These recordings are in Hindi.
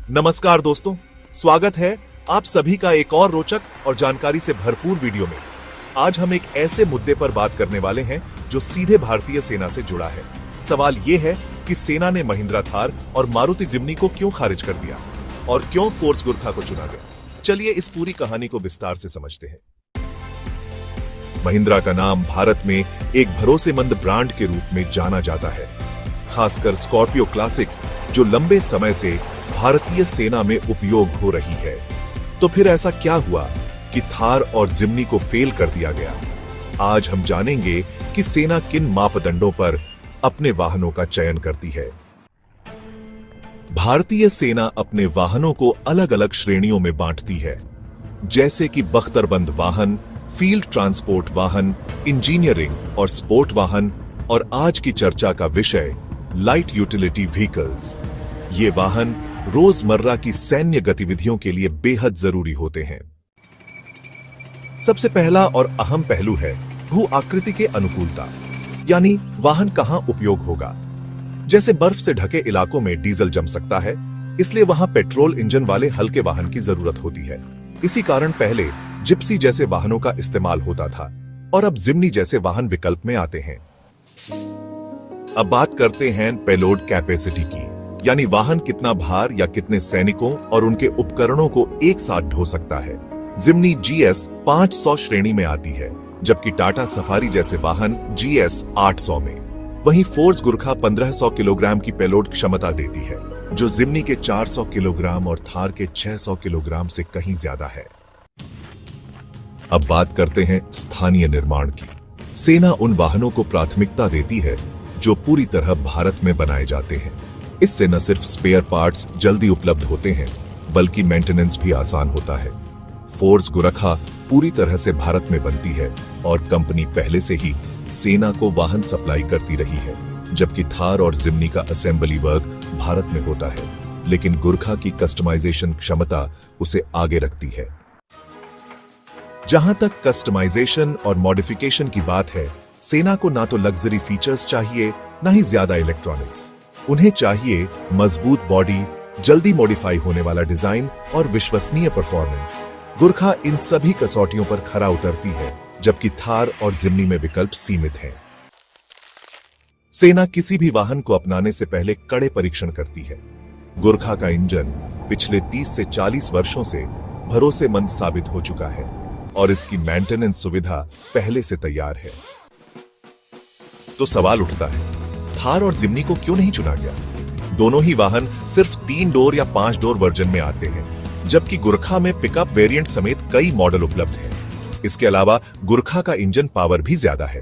नमस्कार दोस्तों, स्वागत है आप सभी का एक और रोचक और जानकारी से भरपूर वीडियो में। आज हम एक ऐसे मुद्दे पर बात करने वाले हैं जो सीधे भारतीय सेना से जुड़ा है। सवाल यह है कि सेना ने महिंद्रा थार और मारुति जिम्नी को क्यों खारिज कर दिया और क्यों फोर्स गुरखा को चुना गया। चलिए इस पूरी कहानी को विस्तार से समझते हैं। महिंद्रा का नाम भारत में एक भरोसेमंद ब्रांड के रूप में जाना जाता है, खासकर स्कॉर्पियो क्लासिक जो लंबे समय से भारतीय सेना में उपयोग हो रही है। तो फिर ऐसा क्या हुआ कि थार और जिम्नी को फेल कर दिया गया। आज हम जानेंगे कि सेना किन मापदंडों पर अपने वाहनों का चयन करती है। भारतीय सेना अपने वाहनों को अलग अलग श्रेणियों में बांटती है, जैसे कि बख्तरबंद वाहन, फील्ड ट्रांसपोर्ट वाहन, इंजीनियरिंग और स्पोर्ट वाहन, और आज की चर्चा का विषय लाइट यूटिलिटी व्हीकल्स। ये वाहन रोजमर्रा की सैन्य गतिविधियों के लिए बेहद जरूरी होते हैं। सबसे पहला और अहम पहलू है भू आकृति के अनुकूलता, यानी वाहन कहां उपयोग होगा। जैसे बर्फ से ढके इलाकों में डीजल जम सकता है, इसलिए वहां पेट्रोल इंजन वाले हल्के वाहन की जरूरत होती है। इसी कारण पहले जिप्सी जैसे वाहनों का इस्तेमाल होता था और अब जिम्नी जैसे वाहन विकल्प में आते हैं। अब बात करते हैं पेलोड कैपेसिटी की, यानी वाहन कितना भार या कितने सैनिकों और उनके उपकरणों को एक साथ ढो सकता है। जिम्नी GS 500 श्रेणी में आती है, जबकि टाटा सफारी जैसे वाहन GS 800 में। वहीं फोर्स गुरखा 1500 किलोग्राम की पेलोड क्षमता देती है, जो जिम्नी के 400 किलोग्राम और थार के 600 किलोग्राम से कहीं ज्यादा है। अब बात करते हैं स्थानीय निर्माण की। सेना उन वाहनों को प्राथमिकता देती है जो पूरी तरह भारत में बनाए जाते हैं। इससे न सिर्फ स्पेयर पार्ट्स जल्दी उपलब्ध होते हैं, बल्कि मेंटेनेंस भी आसान होता है। फोर्स गुरखा पूरी तरह से भारत में बनती है और कंपनी पहले से ही सेना को वाहन सप्लाई करती रही है, जबकि थार और जिम्नी का असेंबली वर्क भारत में होता है, लेकिन गुरखा की कस्टमाइजेशन क्षमता उसे आगे रखती है। जहां तक कस्टमाइजेशन और मॉडिफिकेशन की बात है, सेना को ना तो लग्जरी फीचर्स चाहिए, ना ही ज्यादा इलेक्ट्रॉनिक्स। उन्हें चाहिए मजबूत बॉडी, जल्दी मॉडिफाई होने वाला डिजाइन और विश्वसनीय परफॉर्मेंस। गुरखा इन सभी कसौटियों पर खरा उतरती है, जबकि थार और जिम्नी में विकल्प सीमित हैं। सेना किसी भी वाहन को अपनाने से पहले कड़े परीक्षण करती है। गुरखा का इंजन पिछले 30 से 40 वर्षों से भरोसेमंद साबित हो चुका है और इसकी मेंटेनेंस सुविधा पहले से तैयार है। तो सवाल उठता है, थार और जिम्नी को क्यों नहीं चुना गया? दोनों ही वाहन सिर्फ 3 डोर या 5 डोर वर्जन में आते हैं, जबकि गुरखा में पिकअप वेरिएंट समेत कई मॉडल उपलब्ध हैं। इसके अलावा गुरखा का इंजन पावर भी ज्यादा है।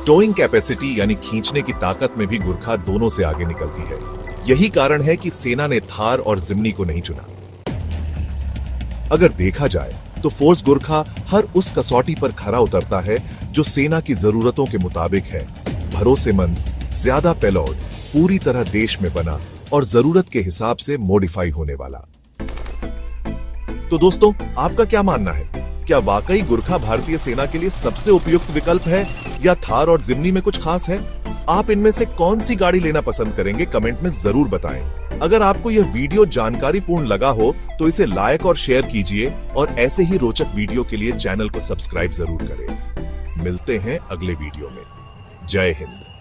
टोइंग कैपेसिटी यानी खींचने की ताकत में भी गुरखा दोनों से आगे निकलती है। यही कारण है कि सेना ने थार और जिम्नी को नहीं चुना। अगर देखा जाए तो फोर्स गुरखा हर उस कसौटी पर खरा उतरता है जो सेना की जरूरतों के मुताबिक है। भरोसेमंद, ज्यादा पेलोड, पूरी तरह देश में बना और जरूरत के हिसाब से मॉडिफाई होने वाला। तो दोस्तों, आपका क्या मानना है? क्या वाकई गुरखा भारतीय सेना के लिए सबसे उपयुक्त विकल्प है या थार और जिम्नी में कुछ खास है? आप इनमें से कौन सी गाड़ी लेना पसंद करेंगे? कमेंट में जरूर बताएं। अगर आपको यह वीडियो जानकारीपूर्ण लगा हो तो इसे लाइक और शेयर कीजिए और ऐसे ही रोचक वीडियो के लिए चैनल को सब्सक्राइब जरूर करें। मिलते हैं अगले वीडियो में। जय हिंद।